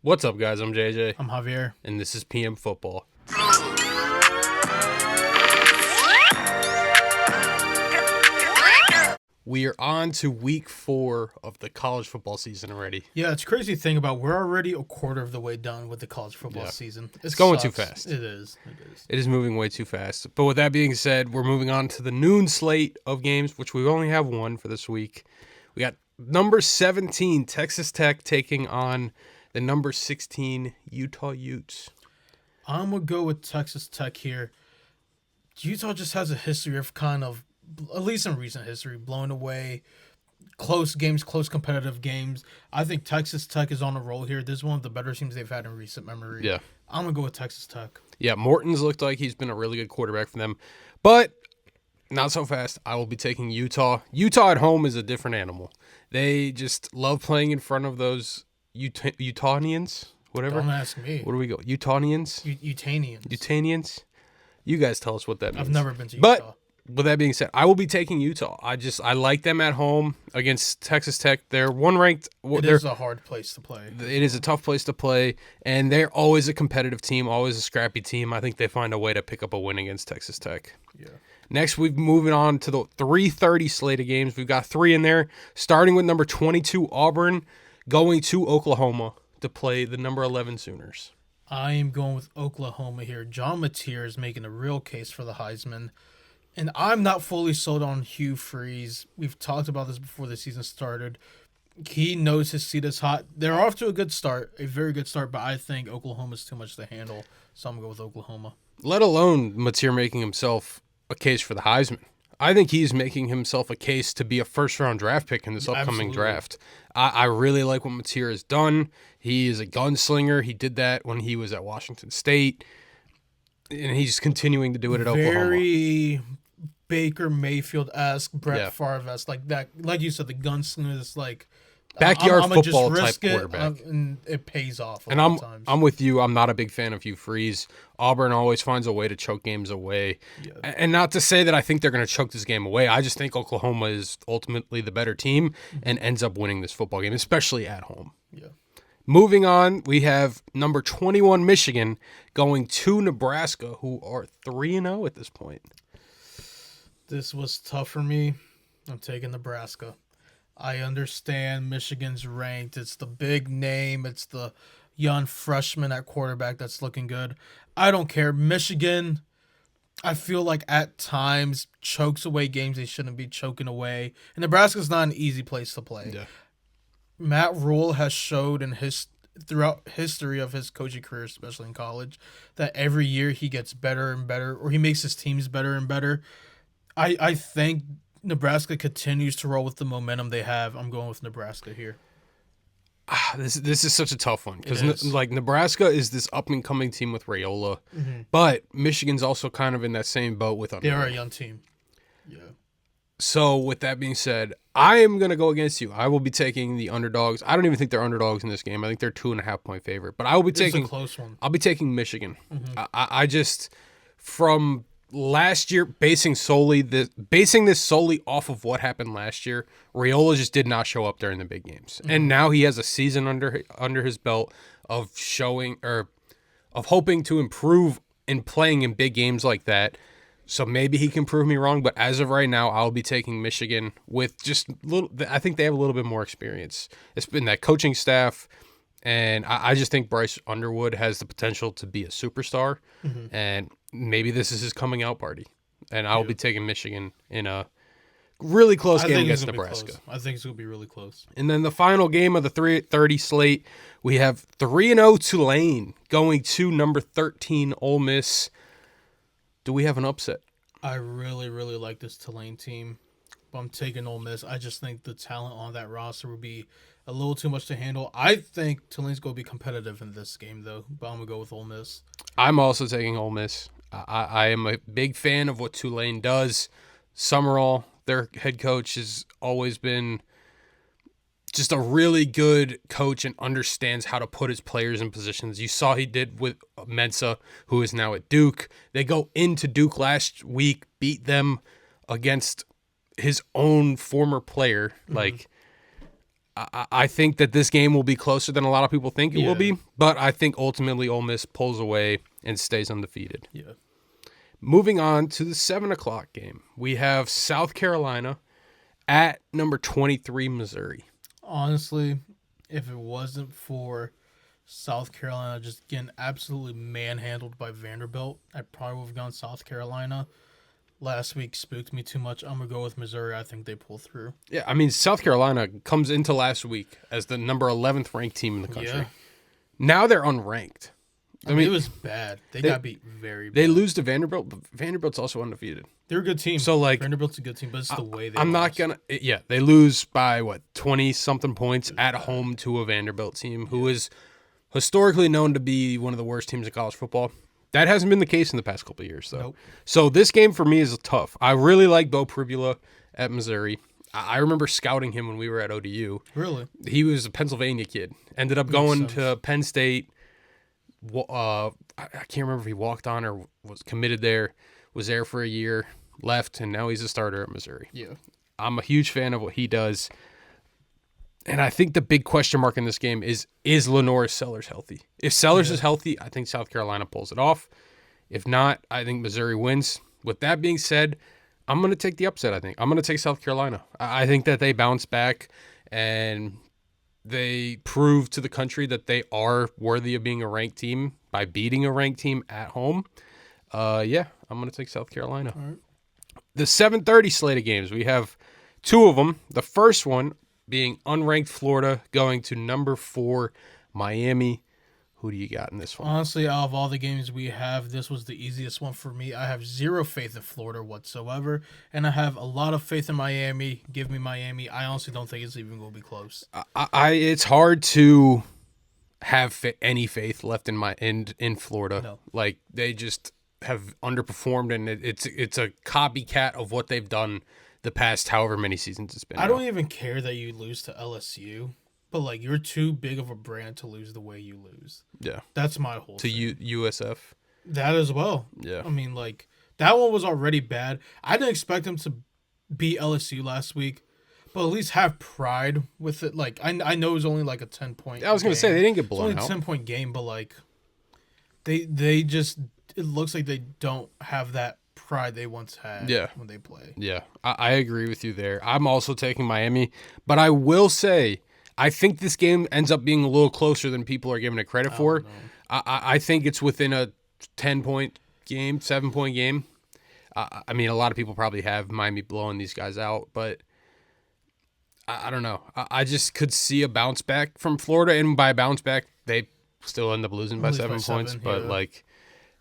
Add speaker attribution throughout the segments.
Speaker 1: What's up, guys? I'm JJ,
Speaker 2: I'm Javier.
Speaker 1: and this is PM Football. We are on to week 4 of the college football season already.
Speaker 2: Yeah, it's crazy to think about. We're already a quarter of the way done with the college football season.
Speaker 1: It's going too fast.
Speaker 2: It is.
Speaker 1: It is moving way too fast. But with that being said, we're moving on to the noon slate of games, which we only have one for this week. We got number 17, Texas Tech, taking on the number 16, Utah Utes.
Speaker 2: I'm going to go with Texas Tech here. Utah just has a history of at least in recent history, blowing away close games, close competitive games. I think Texas Tech is on a roll here. This is one of the better teams they've had in recent memory.
Speaker 1: Yeah.
Speaker 2: I'm going to go with Texas Tech.
Speaker 1: Yeah, Morton's looked like he's been a really good quarterback for them. But not so fast. I will be taking Utah. Utah at home is a different animal. They just love playing in front of those Utahnians, whatever.
Speaker 2: Don't ask me.
Speaker 1: What do we go? Utahnians?
Speaker 2: Utanians.
Speaker 1: Utanians? You guys tell us what that means.
Speaker 2: I've never been to Utah.
Speaker 1: But with that being said, I will be taking Utah. I like them at home against Texas Tech. They're one ranked.
Speaker 2: It is a hard place to play.
Speaker 1: It is a tough place to play, and they're always a competitive team, always a scrappy team. I think they find a way to pick up a win against Texas Tech.
Speaker 2: Yeah.
Speaker 1: Next, we're moving on to the 3:30 slate of games. We've got 3 in there, starting with number 22, Auburn, going to Oklahoma to play the number 11 Sooners.
Speaker 2: I am going with Oklahoma here. John Mateer is making a real case for the Heisman. And I'm not fully sold on Hugh Freeze. We've talked about this before the season started. He knows his seat is hot. They're off to a good start, a very good start, but I think Oklahoma's too much to handle, so I'm going to go with Oklahoma.
Speaker 1: Let alone Mateer making himself a case for the Heisman. I think he's making himself a case to be a first-round draft pick in this upcoming draft. I really like what Mateer has done. He is a gunslinger. He did that when he was at Washington State, and he's continuing to do it at Oklahoma.
Speaker 2: Very Baker Mayfield-esque, Brett Favre-esque, like that. Like you said, the gunslinger is like
Speaker 1: backyard
Speaker 2: I'm
Speaker 1: football
Speaker 2: just
Speaker 1: type quarterback,
Speaker 2: and it pays off.
Speaker 1: And I'm with you. I'm not a big fan of Hugh Freeze. Auburn always finds a way to choke games away, and not to say that I think they're going to choke this game away. I just think Oklahoma is ultimately the better team and ends up winning this football game, especially at home.
Speaker 2: Yeah.
Speaker 1: Moving on, we have number 21 Michigan going to Nebraska, who are 3-0 at this point.
Speaker 2: This was tough for me. I'm taking Nebraska. I understand Michigan's ranked. It's the big name. It's the young freshman at quarterback that's looking good. I don't care. Michigan, I feel like at times chokes away games they shouldn't be choking away. And Nebraska's not an easy place to play.
Speaker 1: Yeah.
Speaker 2: Matt Rule has showed throughout history of his coaching career, especially in college, that every year he gets better and better, or he makes his teams better and better. I think Nebraska continues to roll with the momentum they have. I'm going with Nebraska here.
Speaker 1: This is such a tough one because Nebraska is this up and coming team with Raiola, but Michigan's also kind of in that same boat with Underwood.
Speaker 2: They're a young team. Yeah.
Speaker 1: So with that being said, I am going to go against you. I will be taking the underdogs. I don't even think they're underdogs in this game. I think they're 2.5-point favorite, but I will be taking
Speaker 2: a close one.
Speaker 1: I'll be taking Michigan. I just from last year, basing this solely off of what happened last year, Raiola just did not show up during the big games, and now he has a season under his belt of hoping to improve in playing in big games like that. So maybe he can prove me wrong, but as of right now, I'll be taking Michigan with just little. I think they have a little bit more experience. It's been that coaching staff. And I just think Bryce Underwood has the potential to be a superstar, and maybe this is his coming out party. And I will be taking Michigan in a really close game against Nebraska.
Speaker 2: I think it's going to be really close.
Speaker 1: And then the final game of the 3:30 slate, we have 3-0 Tulane going to number 13 Ole Miss. Do we have an upset?
Speaker 2: I really, really like this Tulane team, but I'm taking Ole Miss. I just think the talent on that roster would be a little too much to handle. I think Tulane's going to be competitive in this game, though, but I'm going to go with Ole Miss.
Speaker 1: I'm also taking Ole Miss. I am a big fan of what Tulane does. Summerall, their head coach, has always been just a really good coach and understands how to put his players in positions. You saw he did with Mensa, who is now at Duke. They go into Duke last week, beat them against his own former player. Like, I think that this game will be closer than a lot of people think it will
Speaker 2: Yeah.
Speaker 1: be, but I think ultimately Ole Miss pulls away and stays undefeated.
Speaker 2: Yeah.
Speaker 1: Moving on to the 7 o'clock game, we have South Carolina at number 23 Missouri.
Speaker 2: Honestly, if it wasn't for South Carolina just getting absolutely manhandled by Vanderbilt, I probably would have gone South Carolina. Last week spooked me too much. I'm going to go with Missouri. I think they pull through.
Speaker 1: Yeah, I mean, South Carolina comes into last week as the number 11th ranked team in the country.
Speaker 2: Yeah.
Speaker 1: Now they're unranked.
Speaker 2: I mean, it was bad. They got beat very bad.
Speaker 1: They lose to Vanderbilt, but Vanderbilt's also undefeated.
Speaker 2: They're a good team.
Speaker 1: So, like,
Speaker 2: Vanderbilt's a good team, but it's the way they
Speaker 1: I'm not
Speaker 2: lost.
Speaker 1: going to, yeah, they lose by, 20-something points at home to a Vanderbilt team who is historically known to be one of the worst teams in college football. That hasn't been the case in the past couple of years, though.
Speaker 2: Nope.
Speaker 1: So this game for me is tough. I really like Bo Pribula at Missouri. I remember scouting him when we were at ODU.
Speaker 2: Really?
Speaker 1: He was a Pennsylvania kid. Ended up going
Speaker 2: sense.
Speaker 1: to Penn State. I can't remember if he walked on or was committed there. Was there for a year, left, and now he's a starter at Missouri.
Speaker 2: Yeah.
Speaker 1: I'm a huge fan of what he does. And I think the big question mark in this game is Lenore Sellers healthy? If Sellers is healthy, I think South Carolina pulls it off. If not, I think Missouri wins. With that being said, I'm going to take the upset, I think. I'm going to take South Carolina. I think that they bounce back and they prove to the country that they are worthy of being a ranked team by beating a ranked team at home. Yeah, I'm going to take South Carolina.
Speaker 2: All right.
Speaker 1: The 7:30 slate of games, we have two of them. The first one being unranked Florida going to number 4 Miami. Who do you got in this one?
Speaker 2: Honestly, out of all the games we have, this was the easiest one for me. I have zero faith in Florida whatsoever, and I have a lot of faith in Miami. Give me Miami. I honestly don't think it's even going to be close.
Speaker 1: It's hard to have any faith left in Florida.
Speaker 2: No.
Speaker 1: Like they just have underperformed, and it's a copycat of what they've done the past however many seasons it's been.
Speaker 2: I don't even care that you lose to LSU, but like you're too big of a brand to lose the way you lose.
Speaker 1: Yeah.
Speaker 2: That's my whole
Speaker 1: To
Speaker 2: thing.
Speaker 1: USF.
Speaker 2: That as well.
Speaker 1: Yeah.
Speaker 2: I mean, like that one was already bad. I didn't expect them to beat LSU last week, but at least have pride with it. Like I know it was only like a 10-point.
Speaker 1: I was going to say they didn't get
Speaker 2: It's only
Speaker 1: blown
Speaker 2: a
Speaker 1: out.
Speaker 2: 10-point game, but like they just it looks like they don't have that pride they once had.
Speaker 1: Yeah.
Speaker 2: When they play.
Speaker 1: Yeah, I agree with you there. I'm also taking Miami, but I will say I think this game ends up being a little closer than people are giving it credit for.
Speaker 2: no.
Speaker 1: I think it's within a 10-point game, 7-point game. I mean, a lot of people probably have Miami blowing these guys out, but I don't know. I just could see a bounce back from Florida, and by bounce back, they still end up losing by
Speaker 2: Lose by
Speaker 1: 7 points.
Speaker 2: 7,
Speaker 1: But,
Speaker 2: yeah.
Speaker 1: like,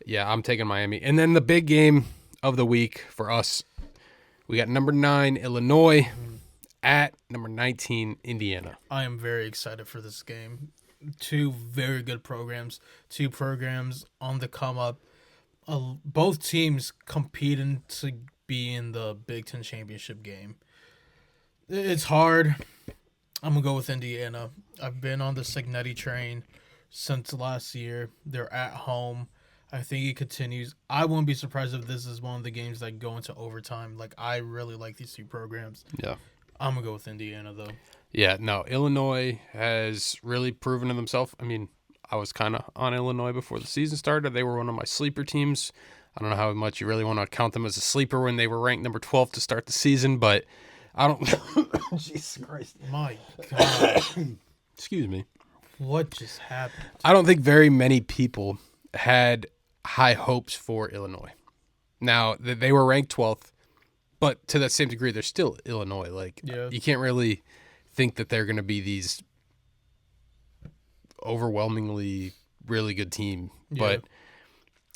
Speaker 1: yeah, I'm taking Miami. And then the big game of the week for us, we got number 9, Illinois, at number 19, Indiana.
Speaker 2: I am very excited for this game. Two very good programs. Two programs on the come up. Both teams competing to be in the Big Ten championship game. It's hard. I'm going to go with Indiana. I've been on the Signetti train since last year. They're at home. I think it continues. I wouldn't be surprised if this is one of the games that go into overtime. Like, I really like these two programs.
Speaker 1: Yeah.
Speaker 2: I'm going to go with Indiana, though.
Speaker 1: Yeah, no, Illinois has really proven to themselves. I mean, I was kind of on Illinois before the season started. They were one of my sleeper teams. I don't know how much you really want to count them as a sleeper when they were ranked number 12 to start the season, but I don't. Jesus Christ.
Speaker 2: My God.
Speaker 1: Excuse me.
Speaker 2: What just happened?
Speaker 1: I don't think very many people had high hopes for Illinois. Now, they were ranked 12th, but to that same degree, they're still Illinois. Like,
Speaker 2: Yeah.
Speaker 1: you can't really think that they're going to be these overwhelmingly really good team, but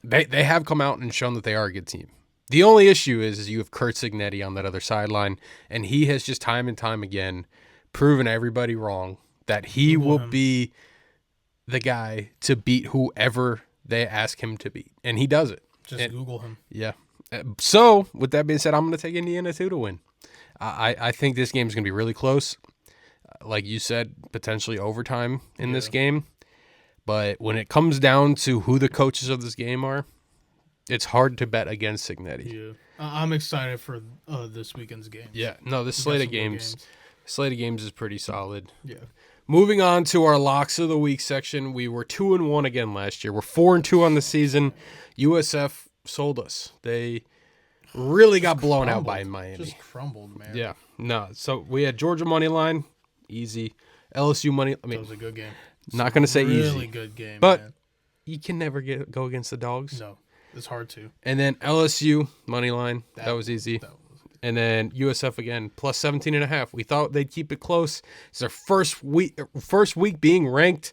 Speaker 1: they have come out and shown that they are a good team. The only issue is you have Kurt Signetti on that other sideline, and he has just time and time again proven everybody wrong that he will be the guy to beat whoever they ask him to beat, and he does it.
Speaker 2: Just Google him.
Speaker 1: Yeah. So, with that being said, I'm going to take Indiana too to win. I think this game is going to be really close. Like you said, potentially overtime in this game. But when it comes down to who the coaches of this game are, it's hard to bet against Signetti.
Speaker 2: Yeah. I'm excited for this weekend's game.
Speaker 1: Yeah, no, this slate of
Speaker 2: some good
Speaker 1: games, Slate of games is pretty solid.
Speaker 2: Yeah.
Speaker 1: Moving on to our locks of the week section, we were 2-1 again last year. We're 4-2 on the season. USF sold us. They really got blown out by Miami.
Speaker 2: Just crumbled, man.
Speaker 1: Yeah, no. So we had Georgia money line, easy. LSU money. I mean,
Speaker 2: That was a good game.
Speaker 1: not going to say
Speaker 2: Really
Speaker 1: easy,
Speaker 2: good game,
Speaker 1: but
Speaker 2: man.
Speaker 1: you can never go against the dogs.
Speaker 2: No, it's hard to.
Speaker 1: And then LSU money line, that was easy. And then USF again, plus 17.5. We thought they'd keep it close. It's their first week being ranked,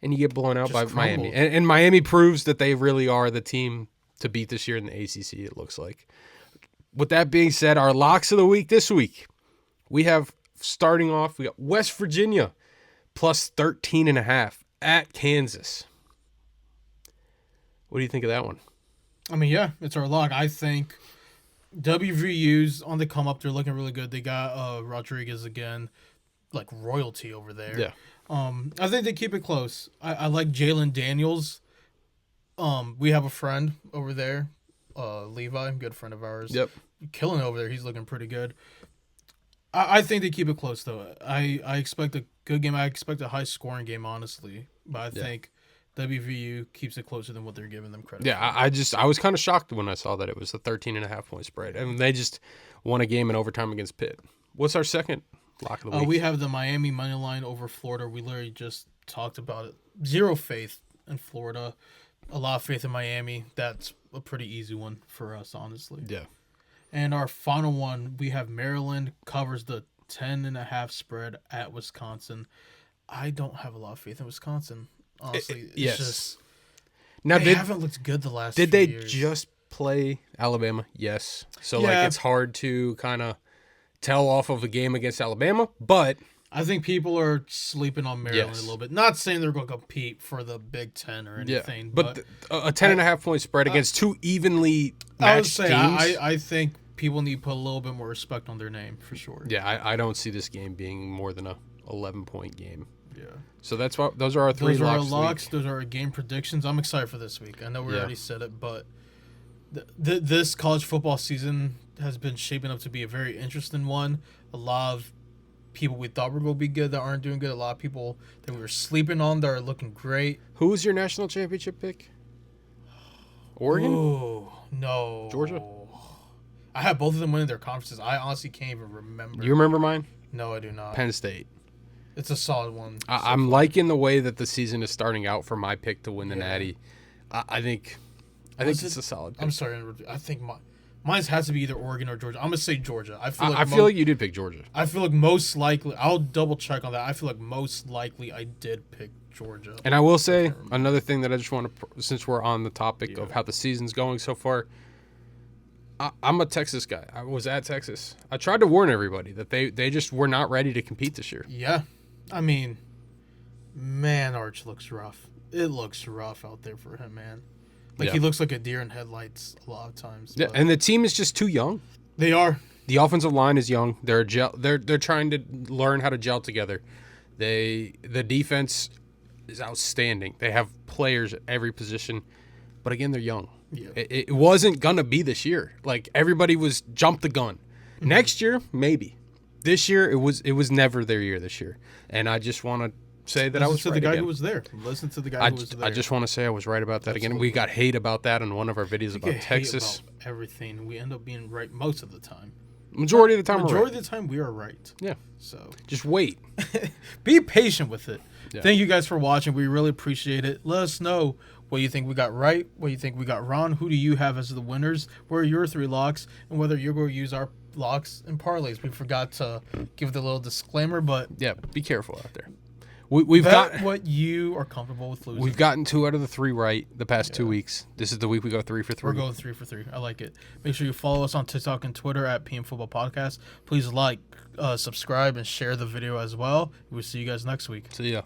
Speaker 1: and you get blown out by Miami. And Miami proves that they really are the team to beat this year in the ACC, it looks like. With that being said, our locks of the week this week, we have, starting off, we got West Virginia, plus 13.5 at Kansas. What do you think of that one?
Speaker 2: I mean, yeah, it's our lock. I think WVU's on the come up. They're looking really good. They got Rodriguez again, like royalty over there.
Speaker 1: Yeah.
Speaker 2: I think they keep it close. I like Jalen Daniels. We have a friend over there, Levi, good friend of ours.
Speaker 1: Yep.
Speaker 2: Killing it over there. He's looking pretty good. I think they keep it close though. I expect a good game. I expect a high scoring game, honestly. But I think WVU keeps it closer than what they're giving them credit.
Speaker 1: Yeah, I was kind of shocked when I saw that it was a 13.5 point spread, and they just won a game in overtime against Pitt. What's our second lock of the week?
Speaker 2: We have the Miami money line over Florida. We literally just talked about it. Zero faith in Florida, a lot of faith in Miami. That's a pretty easy one for us, honestly.
Speaker 1: Yeah.
Speaker 2: And our final one, we have Maryland covers the 10.5 spread at Wisconsin. I don't have a lot of faith in Wisconsin. Honestly, it's just
Speaker 1: now
Speaker 2: they haven't looked good the last.
Speaker 1: Did
Speaker 2: few
Speaker 1: they
Speaker 2: years.
Speaker 1: just play Alabama? Yes. So
Speaker 2: Yeah.
Speaker 1: like it's hard to kind of tell off of a game against Alabama, but
Speaker 2: I think people are sleeping on Maryland
Speaker 1: Yes.
Speaker 2: a little bit. Not saying they're going to compete for the Big Ten or anything,
Speaker 1: but a 10.5 point spread against two evenly
Speaker 2: I would
Speaker 1: matched
Speaker 2: say
Speaker 1: teams.
Speaker 2: I think people need to put a little bit more respect on their name for sure.
Speaker 1: Yeah, I don't see this game being more than a 11-point game.
Speaker 2: Yeah.
Speaker 1: So that's why those are our three
Speaker 2: Those are our
Speaker 1: locks.
Speaker 2: locks. Those are our game predictions. I'm excited for this week. I know we
Speaker 1: Yeah.
Speaker 2: already said it, but this college football season has been shaping up to be a very interesting one. A lot of people we thought were going to be good that aren't doing good. A lot of people that we were sleeping on that are looking great.
Speaker 1: Who was your national championship pick? Oregon?
Speaker 2: Oh, no.
Speaker 1: Georgia?
Speaker 2: I have both of them winning their conferences. I honestly can't even remember.
Speaker 1: You remember mine?
Speaker 2: No, I do not.
Speaker 1: Penn State.
Speaker 2: It's a solid one.
Speaker 1: I'm liking the way that the season is starting out for my pick to win the
Speaker 2: Yeah.
Speaker 1: Natty. I think
Speaker 2: Was
Speaker 1: it's
Speaker 2: it-
Speaker 1: a solid pick.
Speaker 2: I'm sorry. I think mine has to be either Oregon or Georgia. I'm gonna say Georgia. I feel like
Speaker 1: I feel like you did pick Georgia.
Speaker 2: I feel like most likely. I'll double check on that. I feel like most likely I did pick Georgia.
Speaker 1: And I will say another thing that I just want to, since we're on the topic of
Speaker 2: Yeah.
Speaker 1: how the season's going so far, I'm a Texas guy. I was at Texas. I tried to warn everybody that they just were not ready to compete this year.
Speaker 2: Yeah, I mean, man, Arch looks rough. It looks rough out there for him, man. Like
Speaker 1: Yeah.
Speaker 2: he looks like a deer in headlights a lot of times.
Speaker 1: Yeah,
Speaker 2: but
Speaker 1: and the team is just too young.
Speaker 2: they are.
Speaker 1: The offensive line is young. They're trying to learn how to gel together. The defense is outstanding. They have players at every position, but again, they're young.
Speaker 2: Yeah.
Speaker 1: It wasn't gonna be this year. Like everybody was jumped the gun. Next year, maybe. This year, it was never their year. This year, and I just want to say that I was
Speaker 2: Listen to
Speaker 1: right
Speaker 2: the guy
Speaker 1: again.
Speaker 2: who was there. Listen to the guy who was there.
Speaker 1: I just want to say I was right about that again. We got hate about that in one of our videos
Speaker 2: We
Speaker 1: about
Speaker 2: get hate
Speaker 1: Texas.
Speaker 2: about everything. We end up being right most of the time.
Speaker 1: Majority of the time, we're
Speaker 2: Majority
Speaker 1: right.
Speaker 2: of the time, we are right.
Speaker 1: Yeah,
Speaker 2: So
Speaker 1: just wait.
Speaker 2: be patient with it.
Speaker 1: Yeah.
Speaker 2: Thank you guys for watching. We really appreciate it. Let us know what you think we got right, what you think we got wrong. Who do you have as the winners? What are your 3 locks? And whether you're going to use our locks and parlays. We forgot to give the little disclaimer, but
Speaker 1: Yeah, be careful out there. We've
Speaker 2: bet
Speaker 1: got
Speaker 2: what you are comfortable with losing.
Speaker 1: we've gotten 2 out of the 3 right the past 2 weeks. This is the week we go 3 for 3.
Speaker 2: We're going 3 for 3. I like it. Make sure you follow us on TikTok and Twitter at PM Football Podcast. Please like, subscribe, and share the video as well. We'll see you guys next week.
Speaker 1: See ya.